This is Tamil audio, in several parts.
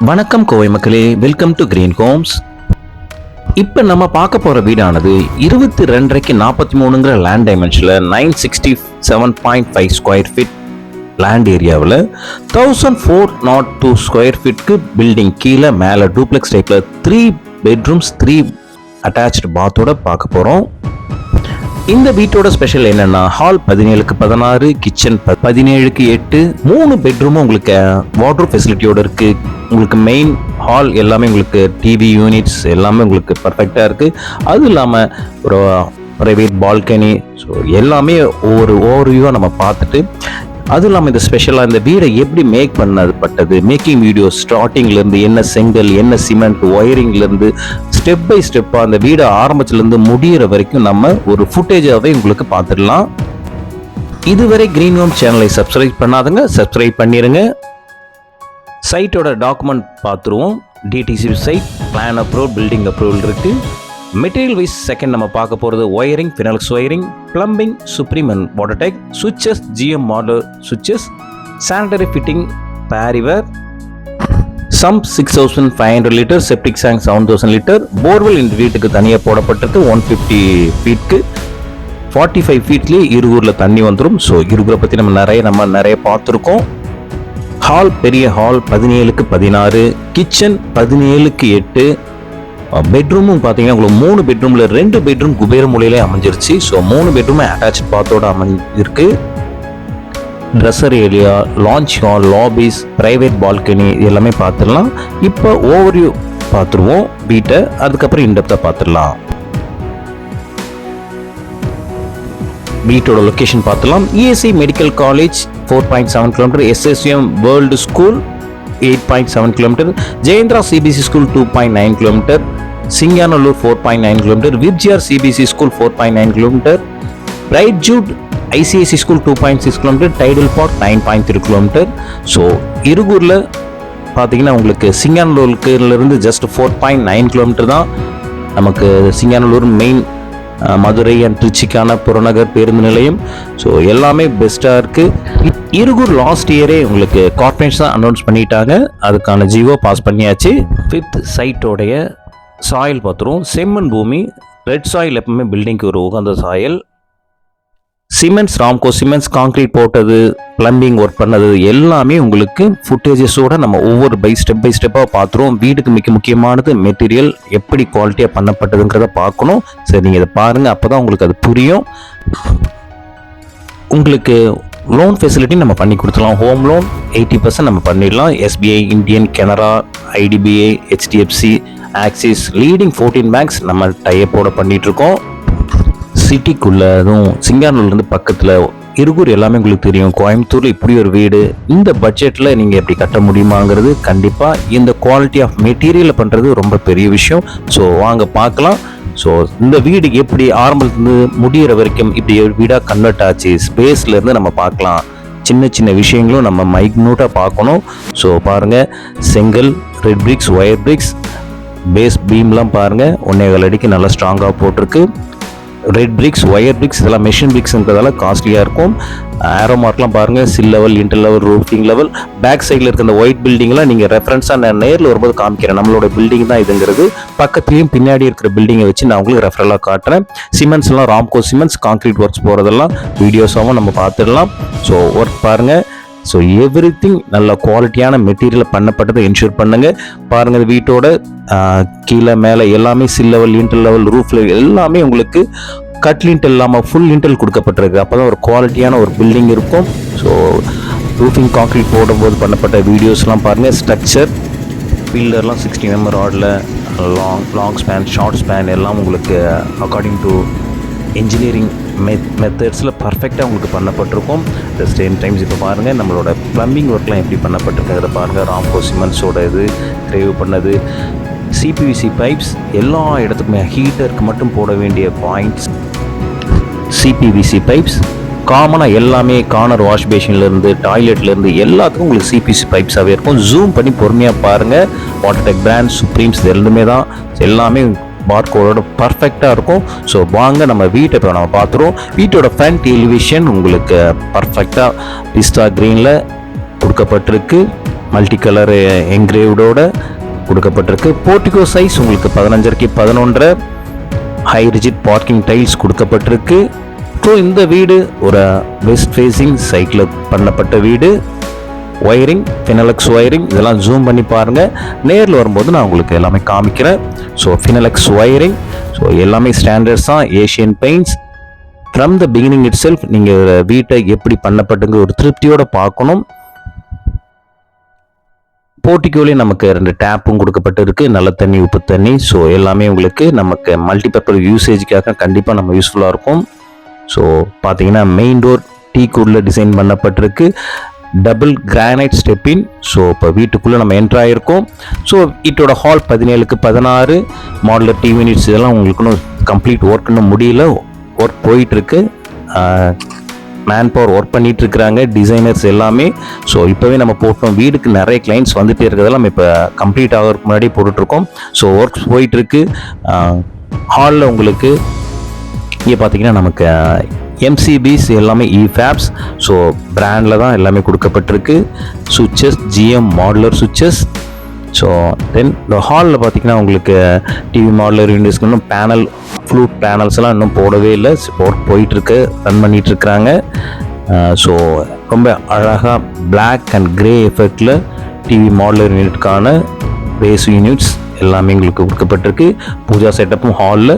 வணக்கம் கோவை மக்களே, வெல்கம் டு கிரீன் ஹோம்ஸ். இப்போ நம்ம பார்க்க போகிற வீடானது 22.5 43ங்கிற லேண்ட் டைமென்ஷனில் 967.5 ஸ்கொயர் ஃபீட் லேண்ட் ஏரியாவில் 1402 ஸ்கொயர் ஃபீட்க்கு பில்டிங் கீழே மேலே டூப்ளெக்ஸ் டைப்பில் 3 பெட்ரூம்ஸ் 3 அட்டாச்டு பாத்தோட பார்க்க போகிறோம். இந்த வீட்டோட ஸ்பெஷல் என்னன்னா, ஹால் 17க்கு 16, கிச்சன் 17க்கு 8, 3 பெட்ரூமும் உங்களுக்கு வாட்டர் ஃபெசிலிட்டியோட இருக்கு. உங்களுக்கு மெயின் ஹால் எல்லாமே உங்களுக்கு டிவி யூனிட்ஸ் எல்லாமே உங்களுக்கு பர்ஃபெக்டாக இருக்குது. அதுவும் இல்லாமல் ஒரு ப்ரைவேட் பால்கனி, ஸோ எல்லாமே ஒவ்வொரு ஓவர்வியூவாக நம்ம பார்த்துட்டு, அதுவும் இல்லாமல் இந்த ஸ்பெஷலாக இந்த வீடை எப்படி மேக் பண்ணப்பட்டது, மேக்கிங் வீடியோ ஸ்டார்டிங்லேருந்து என்ன செங்கல் என்ன சிமெண்ட் ஒயரிங்லேருந்து ஸ்டெப் பை ஸ்டெப்பாக அந்த வீடை ஆரம்பத்துலேருந்து முடிகிற வரைக்கும் நம்ம ஒரு ஃபுட்டேஜாகவே உங்களுக்கு பார்த்துடலாம். இதுவரை கிரீன் ஹோம் சேனலை சப்ஸ்கிரைப் பண்ணாதுங்க, சப்ஸ்கிரைப் பண்ணிடுங்க. சைட்டோட டாக்குமெண்ட் பார்த்துருவோம். DTC site, plan approval, building approval இருக்குது. மெட்டீரியல் வைஸ் செகண்ட் நம்ம பார்க்க போகிறது wiring, Finolex wiring, plumbing, Supreme and Watertec, switches, GM model switches, sanitary fitting, Parryware, sump 6500 litre, septic tank 7000 litre, borewell இந்த வீட்டுக்கு தனியாக போடப்பட்டிருக்கு. 150 ஃபீட்க்கு 45 ஃபீட்லேயே இருகூரில் தண்ணி வந்துடும். ஸோ இருகூரை பற்றி நம்ம நிறைய பார்த்துருக்கோம். ஹால் பெரிய ஹால் 17க்கு 16, கிச்சன் 17க்கு 8, பெட்ரூமும் பார்த்தீங்கன்னா உங்களுக்கு 3 பெட்ரூமில் 2 பெட்ரூம் குபேர மூலையிலே அமைஞ்சிருச்சு. ஸோ 3 பெட்ரூமே அட்டாச் பாத்தோட அமைஞ்சிருக்கு. Dresser area, launch hall, lapis, private balcony எல்லாமே பார்த்துடலாம். இப்போ ஓவர்வியூ பார்த்துருவோம் வீட்டை, அதுக்கப்புறம் இன்டெப்த்தாக பார்த்துடலாம். வீட்டோட லொக்கேஷன் பார்த்துலாம். ESC medical college 4.7 kilometre, SSM world school 8.7 kilometre, Jayendra CBC school 2.9 kilometre, Singanallur 4.9 kilometre, VIBGYOR CBC school 4.9 kilometre, Bright Jude ICIC school 2.6 kilometre, Tidel park 9.3 kilometre. So இருகூரில் பார்த்தீங்கன்னா உங்களுக்கு சிங்கானல்லூர்லேருந்து ஜஸ்ட் 4.9 கிலோமீட்டர் தான் நமக்கு சிங்கானல்லூர் மெயின் மதுரை அண்ட் திருச்சிக்கான புறநகர் பேருந்து நிலையம். ஸோ எல்லாமே பெஸ்ட்டாக இருக்குது. இருகூர் லாஸ்ட் இயரே உங்களுக்கு கார்பரேஷன் தான் அனௌன்ஸ் பண்ணிட்டாங்க, அதுக்கான ஜிஓ பாஸ் பண்ணியாச்சு. 5th சைட்டோடைய சாயில் பார்த்துருவோம். செம்மண் பூமி, ரெட் சாயில் எப்பவுமே பில்டிங்க்கு ஒரு உகந்த soil. Cements, Ramco cements, concrete போட்டது, பிளம்பிங் ஒர்க் பண்ணது எல்லாமே உங்களுக்கு ஃபுட்டேஜஸோட நம்ம ஒவ்வொரு ஸ்டெப் பை ஸ்டெப்பாக பார்த்துருவோம். வீடுக்கு மிக முக்கியமானது மெட்டீரியல் எப்படி குவாலிட்டியாக பண்ணப்பட்டதுங்கிறத பார்க்கணும். சரி, நீங்கள் இதை பாருங்கள், அப்போ தான் உங்களுக்கு அது புரியும். உங்களுக்கு லோன் ஃபெசிலிட்டி நம்ம பண்ணி கொடுத்துடலாம். ஹோம் லோன் 80% நம்ம பண்ணிடலாம். SBI, Indian, Canara, IDBI, HDFC, axis, leading 14 banks நம்ம டைப்போட பண்ணிகிட்ருக்கோம். சிட்டிக்குள்ளே, அதுவும் சிங்கானூர்லேருந்து பக்கத்தில் இருகூர் எல்லாமே உங்களுக்கு தெரியும். கோயம்புத்தூரில் இப்படி ஒரு வீடு இந்த பட்ஜெட்டில் நீங்கள் எப்படி கட்ட முடியுமாங்கிறது கண்டிப்பாக இந்த குவாலிட்டி ஆஃப் மெட்டீரியலில் பண்ணுறது ரொம்ப பெரிய விஷயம். ஸோ வாங்க பார்க்கலாம். ஸோ இந்த வீடு எப்படி ஆரம்பத்துலேருந்து முடிகிற வரைக்கும் இப்படி வீடாக கன்வெர்ட் ஆச்சு, ஸ்பேஸ்லேருந்து நம்ம பார்க்கலாம். சின்ன சின்ன விஷயங்களும் நம்ம மைக்னூட்டாக பார்க்கணும். ஸோ பாருங்கள், செங்கல், red bricks, wire bricks, base பீம்லாம் பாருங்கள் 1.25 அடிக்கு நல்லா ஸ்ட்ராங்காக போட்டிருக்கு. ரெட் பிரிக்ஸ், ஒயர் பிரிக்ஸ் இதெல்லாம் மெஷின் பிரிக்ஸ்ன்றதால காஸ்ட்லியாக இருக்கும். ஆரோ மார்க்லாம் பாருங்கள், sill level, inter level, roofing level. Back சைடில் இருக்க இந்த ஒயிட் பில்டிங்லாம் நீங்கள் ரெஃபரன்ஸாக நான் நேரில் வரும்போது காமிக்கிறேன். நம்மளோட பில்டிங் தான் இதுங்கிறது. பக்கத்துலேயும் பின்னாடி இருக்கிற பில்டிங்கை வச்சு நான் உங்களுக்கு ரெஃபரலாக காட்டுறேன். சிமெண்ட்ஸ்லாம் ராம்கோ சிமெண்ட்ஸ், கான்கிரீட் ஒர்க்ஸ் போகிறதெல்லாம் வீடியோஸாகவும் நம்ம பார்த்துடலாம். ஸோ ஒர்க் பாருங்கள். ஸோ எவ்ரிதிங் நல்ல குவாலிட்டியான மெட்டீரியல் பண்ணப்பட்டதை என்ஷூர் பண்ணுங்கள். பாருங்கள், வீட்டோட கீழே மேலே எல்லாமே சில் level, inter level, roof level எல்லாமே உங்களுக்கு கட் லிண்டல் இல்லாமல் ஃபுல் லிண்டல் கொடுக்கப்பட்டிருக்கு. அப்போ தான் ஒரு குவாலிட்டியான ஒரு பில்டிங் இருக்கும். ஸோ ரூஃபிங் கான்கிரீட் போடும்போது பண்ணப்பட்ட வீடியோஸ்லாம் பாருங்கள். ஸ்ட்ரக்சர் பில்லர்லாம் 16 mm ராடில் லாங் ஸ்பேன், ஷார்ட் ஸ்பேன் எல்லாம் உங்களுக்கு அக்கார்டிங் டு இன்ஜினியரிங் மெத்தட்ஸில் பர்ஃபெக்டாக உங்களுக்கு பண்ணப்பட்டிருக்கும். த சேம் டைம்ஸ் இப்போ பாருங்கள் நம்மளோட ப்ளம்பிங் ஒர்க்லாம் எப்படி பண்ணப்பட்டிருக்குங்கிறத பாருங்கள். ராம்கோ சிமெண்ட்ஸோட இது கிரேவ் பண்ணது, சிபிவிசி பைப்ஸ் எல்லா இடத்துக்குமே, ஹீட்டருக்கு மட்டும் போட வேண்டிய பாயிண்ட்ஸ் சிபிவிசி பைப்ஸ் காமனாக எல்லாமே கார்னர் வாஷ் பேஷன்லேருந்து டாய்லெட்லேருந்து எல்லாத்துக்கும் உங்களுக்கு சிபிவிசி பைப்ஸாகவே இருக்கும். ஜூம் பண்ணி பொறுமையாக பாருங்கள். வாட்டர்டெக் பிராண்ட், சுப்ரீம்ஸ் எல்லாமே தான், எல்லாமே பார்கோடோட பர்ஃபெக்டாக இருக்கும். ஸோ வாங்க நம்ம வீட்டை இப்போ நம்ம பார்த்துருவோம். வீட்டோட ஃப்ரண்ட் எலிவேஷன் உங்களுக்கு பர்ஃபெக்டாக பிஸ்டா க்ரீனில் கொடுக்கப்பட்டிருக்கு. மல்டி கலர் என்கிரேவ்டோட கொடுக்கப்பட்டிருக்கு. போர்டிகோ சைஸ் உங்களுக்கு 15 11 ஹை ரிஜிட் பார்க்கிங் டைல்ஸ் கொடுக்கப்பட்டிருக்கு. ஸோ இந்த வீடு ஒரு வெஸ்ட் ஃபேஸிங் சைட்டில் பண்ணப்பட்ட வீடு. ஒயரிங், ஃபினலக்ஸ் ஒயரிங், இதெல்லாம் ஜூம் பண்ணி பாருங்கள். நேரில் வரும்போது நான் உங்களுக்கு எல்லாமே காமிக்கிறேன். ஸோ ஃபினலக்ஸ் ஒயரிங், ஸோ எல்லாமே ஸ்டாண்டர்ட்ஸ் தான், Asian paints. From the beginning it self நீங்கள் வீட்டை எப்படி பண்ணப்பட்டுங்கிற ஒரு திருப்தியோடு பார்க்கணும். போர்ட்டிகோலேயே நமக்கு 2 டேப்பும் கொடுக்கப்பட்டிருக்கு, நல்ல தண்ணி, உப்பு தண்ணி. ஸோ எல்லாமே உங்களுக்கு நமக்கு மல்டிபர்பஸ் யூசேஜுக்காக கண்டிப்பாக நம்ம யூஸ்ஃபுல்லாக இருக்கும். ஸோ பார்த்தீங்கன்னா மெயின் டோர் டீக்குள்ள டிசைன் பண்ணப்பட்டிருக்கு, டபுள் கிரானைட் ஸ்டெப்பின். ஸோ இப்போ வீட்டுக்குள்ளே நம்ம என்ட்ரு ஆகிருக்கோம். ஸோ வீட்டோட ஹால் 17க்கு 16 மாடுலர் டிவி யூனிட்ஸ், இதெல்லாம் உங்களுக்கு இன்னும் கம்ப்ளீட் ஒர்க் இன்னும் முடியல, ஒர்க் போயிட்டுருக்கு. மேன் பவர் ஒர்க் பண்ணிட்டு இருக்கிறாங்க டிசைனர்ஸ் எல்லாமே. ஸோ இப்போவே நம்ம போட்டோம், வீடுக்கு நிறைய கிளைண்ட்ஸ் வந்துட்டே இருக்கிறதெல்லாம் நம்ம இப்போ கம்ப்ளீட் ஆகிறதுக்கு முன்னாடி போட்டுட்ருக்கோம். ஸோ ஒர்க்ஸ் போயிட்டுருக்கு. ஹாலில் உங்களுக்கு இங்கே பார்த்தீங்கன்னா நமக்கு எம்சிபிஸ் எல்லாமே இஃபேப்ஸ், ஸோ பிராண்டில் தான் எல்லாமே கொடுக்கப்பட்டிருக்கு. சுவிட்சஸ் ஜிஎம் மாடுலர் சுவிட்சஸ். ஸோ தென் இந்த ஹாலில் பார்த்தீங்கன்னா உங்களுக்கு டிவி மாடுலர் யூனிட்ஸ்க்கு இன்னும் பேனல், ஃப்ளூட் பேனல்ஸ் எல்லாம் இன்னும் போடவே இல்லை, ஒர்க் போயிட்டுருக்கு, ரன் பண்ணிகிட்டு இருக்கிறாங்க. ஸோ ரொம்ப அழகாக பிளாக் அண்ட் கிரே எஃபெக்டில் டிவி மாடுலர் யூனிட்கான பேஸ் யூனிட்ஸ் எல்லாமே உங்களுக்கு கொடுக்கப்பட்டிருக்கு. பூஜா செட்டப்பும் ஹாலில்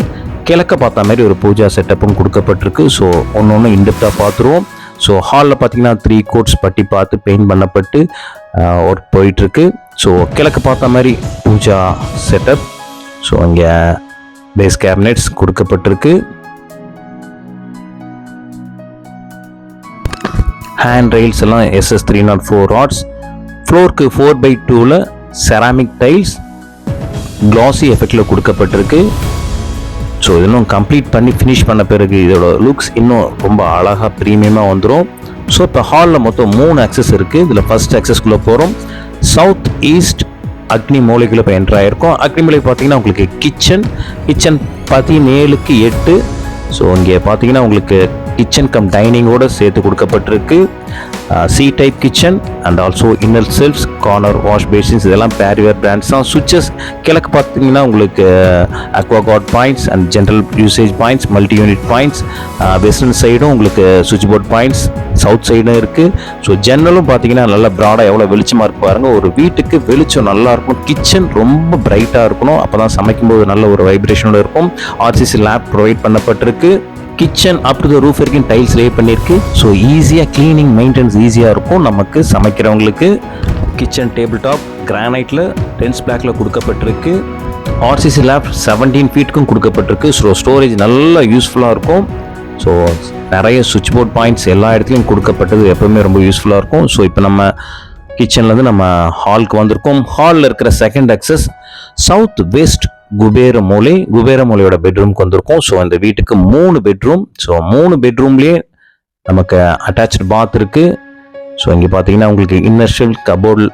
கிழக்க பார்த்த மாதிரி ஒரு பூஜா செட்டப்பும் கொடுக்கப்பட்டிருக்கு. ஸோ ஒன்று இன்டெப்த்தாக பார்த்துருவோம். ஸோ ஹாலில் பார்த்தீங்கன்னா 3 கோட்ஸ் பட்டி பார்த்து பெயிண்ட் பண்ணப்பட்டு ஒர்க் போயிட்டுருக்கு. ஸோ கிழக்கு பார்த்த மாதிரி பூஜா செட்டப். ஸோ இங்கே பேஸ் கேபினெட்ஸ் கொடுக்கப்பட்டிருக்கு. ஹேண்ட் ரெயில்ஸ் எல்லாம் SS 304 ராட்ஸ். ஃப்ளோருக்கு 4x2ல செராமிக் டைல்ஸ் கிளாசி எஃபெக்டில் கொடுக்கப்பட்டிருக்கு. ஸோ இன்னும் கம்ப்ளீட் பண்ணி ஃபினிஷ் பண்ண பிறகு இதோட லுக்ஸ் இன்னும் ரொம்ப அழகாக ப்ரீமியமாக வந்துடும். ஸோ இப்போ ஹாலில் மொத்தம் 3 ஆக்சஸ் இருக்குது. இதில் ஃபர்ஸ்ட் ஆக்சஸ்குள்ளே போகிறோம். சவுத் ஈஸ்ட் அக்னி மூலைக்குள்ளே இப்போ என்ட்ரு ஆகிருக்கும். அக்னி மூலை பார்த்தீங்கன்னா உங்களுக்கு கிச்சன் 17க்கு 8. ஸோ இங்கே பார்த்தீங்கன்னா உங்களுக்கு கிச்சன் கம் டைனிங்கோடு சேர்த்து கொடுக்கப்பட்டிருக்கு. C type kitchen and also inner selves, corner wash பேசின்ஸ், இதெல்லாம் பேரிவேர் பிராண்ட்ஸ் தான். சுவிச்சஸ் கிழக்கு பார்த்தீங்கன்னா உங்களுக்கு Aquaguard points and general usage points, multi unit points. Western சைடும் உங்களுக்கு சுவிட்ச் போர்ட் பாயிண்ட்ஸ், சவுத் சைடும் இருக்குது. ஸோ ஜன்னலும் பார்த்தீங்கன்னா நல்லா ப்ராடாக எவ்வளோ வெளிச்சமாக இருக்கு பாருங்கள். ஒரு வீட்டுக்கு வெளிச்சம் நல்லா இருக்கும், கிச்சன் ரொம்ப பிரைட்டாக இருக்கணும், அப்போ தான் சமைக்கும்போது நல்ல ஒரு வைப்ரேஷனோட இருக்கும். RCC லேப் ப்ரொவைட் பண்ணப்பட்டிருக்கு. Kitchen up to the roof வரைக்கும் டைல்ஸ் லே பண்ணியிருக்கு. ஸோ ஈஸியாக க்ளீனிங் மெயின்டெனன்ஸ் ஈஸியாக இருக்கும் நமக்கு சமைக்கிறவங்களுக்கு. கிச்சன் டேபிள் டாப் கிரானைட்டில் டென்ஸ் பிளாக்ல கொடுக்கப்பட்டிருக்கு. RCC லேப் 17 ஃபீட்டுக்கும் கொடுக்கப்பட்டிருக்கு. ஸோ ஸ்டோரேஜ் நல்லா யூஸ்ஃபுல்லாக இருக்கும். ஸோ நிறைய சுவிட்ச் போர்ட் பாயிண்ட்ஸ் எல்லா இடத்துலையும் கொடுக்கப்பட்டது எப்பவுமே ரொம்ப யூஸ்ஃபுல்லாக இருக்கும். ஸோ இப்போ நம்ம கிச்சன்லேருந்து நம்ம ஹாலுக்கு வந்திருக்கோம். ஹாலில் இருக்கிற second access south west Kubera மூலையோட பெட்ரூம்க்கு வந்திருக்கும். ஸோ இந்த வீட்டுக்கு 3 பெட்ரூம். ஸோ 3 பெட்ரூம்லேயே நமக்கு அட்டாச்சு பாத் இருக்கு. ஸோ இங்கே பார்த்தீங்கன்னா உங்களுக்கு இன்னர் ஷெல் கபோர்டு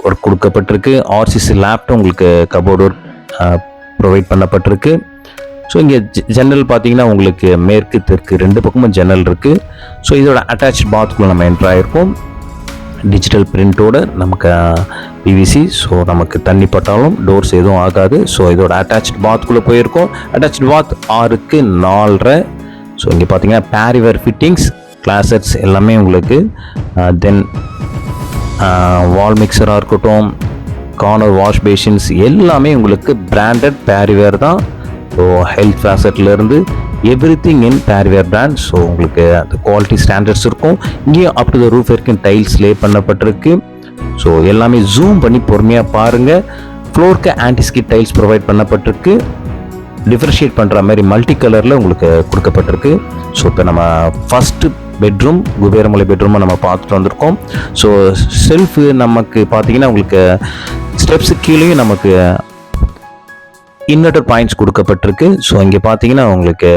ஒர்க் கொடுக்கப்பட்டிருக்கு. RCC லேப்டும் உங்களுக்கு கபோர்டு ஒர்க் ப்ரொவைட் பண்ணப்பட்டிருக்கு. ஸோ இங்கே ஜன்னல் பார்த்தீங்கன்னா உங்களுக்கு மேற்கு தெற்கு 2 பக்கமும் ஜன்னல் இருக்கு. ஸோ இதோட அட்டாச் பாத்குள்ள நம்ம என்ட்ரு ஆகிருக்கோம். டிஜிட்டல் பிரிண்டோட நமக்கு PVC. ஸோ நமக்கு தண்ணி பட்டாலும் டோர்ஸ் எதுவும் ஆகாது. ஸோ இதோட அட்டாச் பாத்குள்ளே போயிருக்கோம். Attach bath 6க்கு 4.5. ஸோ இங்கே பார்த்தீங்கன்னா பேரிவேர் ஃபிட்டிங்ஸ், கிளாசட்ஸ் எல்லாமே உங்களுக்கு. தென் வால் மிக்சராக இருக்கட்டும், கார்னர் வாஷ் பேஷன்ஸ் எல்லாமே உங்களுக்கு பிராண்டட் பேரிவேர் தான். ஸோ ஹெல்த் ஃபேசட்லேருந்து everything in Parryware brand. So உங்களுக்கு அந்த குவாலிட்டி ஸ்டாண்டர்ட்ஸ் இருக்கும். இங்கேயும் அப் டு த ரூஃப் வரைக்கும் டைல்ஸ் லே பண்ணப்பட்டிருக்கு. ஸோ எல்லாமே ஜூம் பண்ணி பொறுமையாக பாருங்கள். ஃப்ளோருக்கு ஆன்டிஸ்கிட் டைல்ஸ் ப்ரொவைட் பண்ணப்பட்டிருக்கு. டிஃப்ரென்ஷியேட் பண்ணுற மாதிரி மல்டி கலரில் உங்களுக்கு கொடுக்கப்பட்டிருக்கு. ஸோ இப்போ நம்ம ஃபஸ்ட்டு பெட்ரூம் குபேரமலை பெட்ரூமை நம்ம பார்த்துட்டு வந்திருக்கோம். ஸோ செல்ஃபு நமக்கு பார்த்தீங்கன்னா உங்களுக்கு ஸ்டெப்ஸு கீழேயும் நமக்கு இன்வெர்டர் பாயிண்ட்ஸ் கொடுக்கப்பட்டிருக்கு. ஸோ இங்கே பார்த்தீங்கன்னா உங்களுக்கு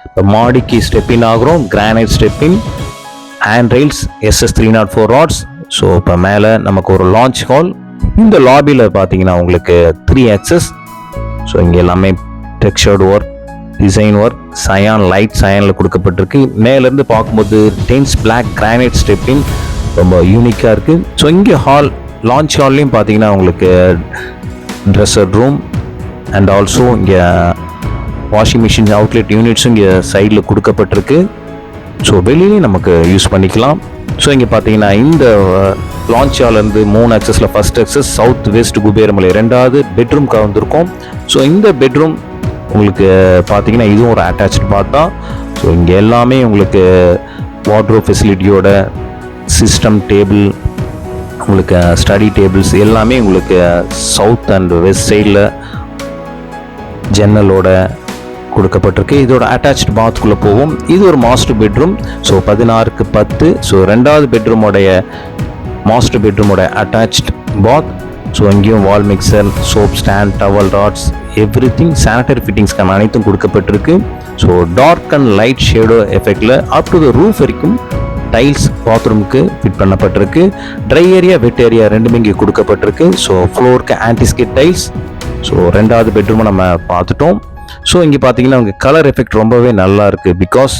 இப்போ மாடிக்கு ஸ்டெப்பின் ஆகிறோம், granite stepping, hand rails SS 304 rods. So இப்போ மேலே நமக்கு ஒரு லான்ச் ஹால். இந்த லாபியில் பார்த்தீங்கன்னா உங்களுக்கு 3 ஆக்சஸ். ஸோ இங்கே எல்லாமே textured work, design work, cyan light சயானில் கொடுக்கப்பட்டிருக்கு. மேலேருந்து பார்க்கும்போது டென்ஸ் பிளாக் கிரானைட் ஸ்டெப்பின் ரொம்ப யூனிக்காக இருக்குது. ஸோ இங்கே ஹால் லான்ச் ஹால்லையும் பார்த்தீங்கன்னா உங்களுக்கு ட்ரெஸ்ஸர் ரூம் அண்ட் ஆல்சோ இங்கே வாஷிங் மிஷின் அவுட்லெட் யூனிட்ஸும் இங்கே சைடில் கொடுக்கப்பட்டிருக்கு. ஸோ வெளியிலையும் நமக்கு யூஸ் பண்ணிக்கலாம். ஸோ இங்கே பார்த்தீங்கன்னா இந்த லான்ச் ஹால்லேருந்து 3 ஆக்சஸில் ஃபர்ஸ்ட் ஆக்சஸ் சவுத் வெஸ்ட் குபேரமலை 2வது பெட்ரூம்க்கு வந்திருக்கோம். ஸோ இந்த பெட்ரூம் உங்களுக்கு பார்த்தீங்கன்னா இதுவும் ஒரு அட்டாச்ட் பாத் தான். ஸோ இங்கே எல்லாமே உங்களுக்கு வார்ட்ரோப் ஃபெசிலிட்டியோட சிஸ்டம் டேபிள், உங்களுக்கு ஸ்டடி டேபிள்ஸ் எல்லாமே உங்களுக்கு சவுத் அண்ட் வெஸ்ட் சைடில் ஜன்னலோட கொடுக்கப்பட்டிருக்கு. இதோட அட்டாச்ட் பாத்குள்ளே போகும். இது ஒரு மாஸ்டர் பெட்ரூம். ஸோ 16க்கு 10. ஸோ 2வது பெட்ரூமோடைய மாஸ்டர் பெட்ரூமோட அட்டாச்ட் பாத். ஸோ இங்கேயும் wall mixer, soap stand, towel rods, everything sanitary ஃபிட்டிங்ஸ்க்கான அனைத்தும் கொடுக்கப்பட்டிருக்கு. So dark and light shadow எஃபெக்டில் அப் டு த ரூஃப் வரைக்கும் டைல்ஸ் பாத்ரூமுக்கு ஃபிட் பண்ணப்பட்டிருக்கு. ட்ரை ஏரியா வெட் ஏரியா ரெண்டுமே இங்கே கொடுக்கப்பட்டிருக்கு. ஸோ ஃப்ளோருக்கு ஆன்டிஸ்கிட் டைல்ஸ். ஸோ 2வது பெட்ரூமை நம்ம பார்த்துட்டோம். ஸோ இங்கே பார்த்தீங்கன்னா உங்கள் கலர் எஃபெக்ட் ரொம்பவே நல்லா இருக்குது. பிகாஸ்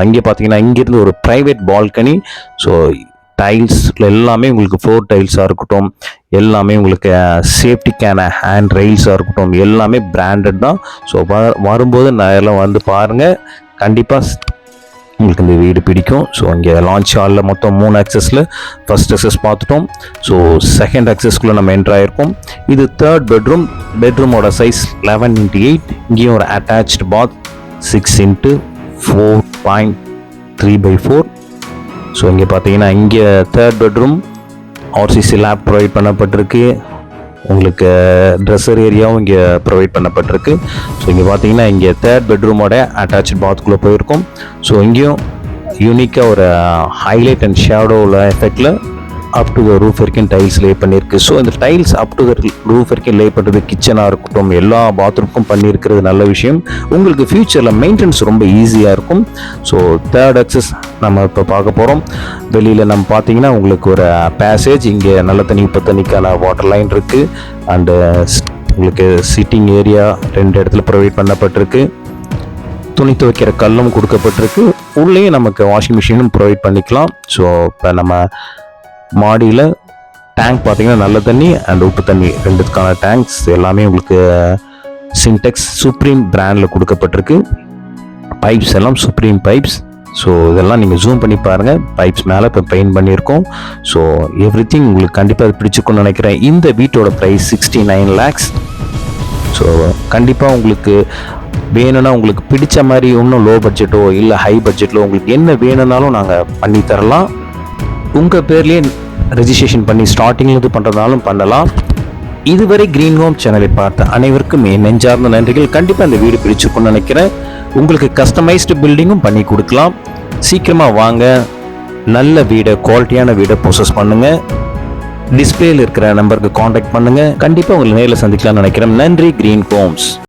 இங்கே பார்த்தீங்கன்னா இங்கேருந்து ஒரு ப்ரைவேட் பால்கனி. ஸோ டைல்ஸ் எல்லாமே உங்களுக்கு ஃப்ளோர் டைல்ஸாக இருக்கட்டும், எல்லாமே உங்களுக்கு சேஃப்டிக்கான ஹேண்ட் ரெயில்ஸாக இருக்கட்டும், எல்லாமே பிராண்டட் தான். ஸோ வரும்போது நேரில் வந்து பாருங்கள், கண்டிப்பாக உங்களுக்கு இந்த வீடு பிடிக்கும். ஸோ இங்கே லான்ச் ஹாலில் மொத்தம் 3 ஆக்சஸில் ஃபர்ஸ்ட் ஆக்சஸ் பார்த்துட்டோம். ஸோ செகண்ட் ஆக்சஸ்க்குள்ளே நம்ம என்ட்ரு ஆகிருக்கோம். இது 3rd பெட்ரூம். பெட்ரூமோட சைஸ் 11x8. இங்கேயும் ஒரு அட்டாச்ட் பாத் 6x4.3x4. ஸோ இங்கே பார்த்தீங்கன்னா இங்கே 3rd bedroom RCC lab provide பண்ணப்பட்டிருக்கு. உங்களுக்கு ட்ரெஸ்ஸர் ஏரியாவும் இங்கே ப்ரொவைட் பண்ணப்பட்டிருக்கு. ஸோ இங்கே பார்த்தீங்கன்னா இங்கே 3rd பெட்ரூமோட அட்டாச்ட் பாத்குள்ளே போயிருக்கோம். ஸோ இங்கேயும் யூனிக்காக ஒரு ஹைலைட் அண்ட் ஷேடோவில் எஃபெக்டில் அப் டு த ரூஃப் வரைக்கும் டைல்ஸ் லே பண்ணியிருக்கு. ஸோ இந்த tiles up to the roof வரைக்கும் லே பண்ணுறது, கிச்சனாக இருக்கட்டும், எல்லா பாத்ரூமுக்கும் பண்ணியிருக்கிறது நல்ல விஷயம். உங்களுக்கு ஃப்யூச்சரில் மெயின்டெனன்ஸ் ரொம்ப ஈஸியாக இருக்கும். ஸோ 3rd ஆக்சஸ் நம்ம இப்போ பார்க்க போகிறோம். வெளியில் நம்ம பார்த்தீங்கன்னா உங்களுக்கு ஒரு பேசேஜ், இங்கே நல்ல தண்ணி உப்பு தண்ணிக்கான வாட்டர் லைன் இருக்குது. அண்டு உங்களுக்கு சிட்டிங் ஏரியா 2 இடத்துல ப்ரொவைட் பண்ணப்பட்டிருக்கு. துணி துவைக்கிற கல்லும் கொடுக்கப்பட்டிருக்கு. உள்ளேயும் நமக்கு வாஷிங் மிஷினும் ப்ரொவைட் பண்ணிக்கலாம். ஸோ இப்போ நம்ம மாடியில் டேங்க் பார்த்தீங்கன்னா நல்ல தண்ணி அண்ட் உப்பு தண்ணி ரெண்டுத்துக்கான டேங்க்ஸ் எல்லாமே உங்களுக்கு சின்டெக்ஸ் சுப்ரீம் பிராண்டில் கொடுக்கப்பட்டிருக்கு. பைப்ஸ் எல்லாம் சுப்ரீம் பைப்ஸ். ஸோ இதெல்லாம் நீங்கள் ஜூம் பண்ணி பாருங்கள். பைப்ஸ் மேலே இப்போ பெயிண்ட் பண்ணியிருக்கோம். ஸோ எவ்ரிதிங் உங்களுக்கு கண்டிப்பாக அது பிடிச்சிருக்குன்னு நினைக்கிறேன். இந்த வீட்டோட ப்ரைஸ் 69 lakhs. ஸோ கண்டிப்பாக உங்களுக்கு வேணும்னா உங்களுக்கு பிடிச்ச மாதிரி இன்னும் லோ பட்ஜெட்டோ இல்லை ஹை பட்ஜெட்டோ உங்களுக்கு என்ன வேணும்னாலும் நாங்கள் பண்ணி தரலாம். உங்கள் பேர்லேயே ரெஜிஸ்ட்ரேஷன் பண்ணி ஸ்டார்டிங்லேருந்து பண்ணுறதாலும் பண்ணலாம். இதுவரை கிரீன் ஹோம் சேனலை பார்த்த அனைவருக்கும் என் நெஞ்சார்ந்த நன்றிகள். கண்டிப்பாக இந்த வீடு பிடிச்சிருக்குன்னு நினைக்கிறேன். உங்களுக்கு கஸ்டமைஸ்டு பில்டிங்கும் பண்ணி கொடுக்கலாம். சீக்கிரமாக வாங்க, நல்ல வீடை, குவாலிட்டியான வீடை ப்ரோசஸ் பண்ணுங்கள். டிஸ்பிளேயில் இருக்கிற நம்பருக்கு காண்டாக்ட் பண்ணுங்கள். கண்டிப்பாக உங்களை நேரில் சந்திக்கலாம்னு நினைக்கிறேன். நன்றி. Green Holmes.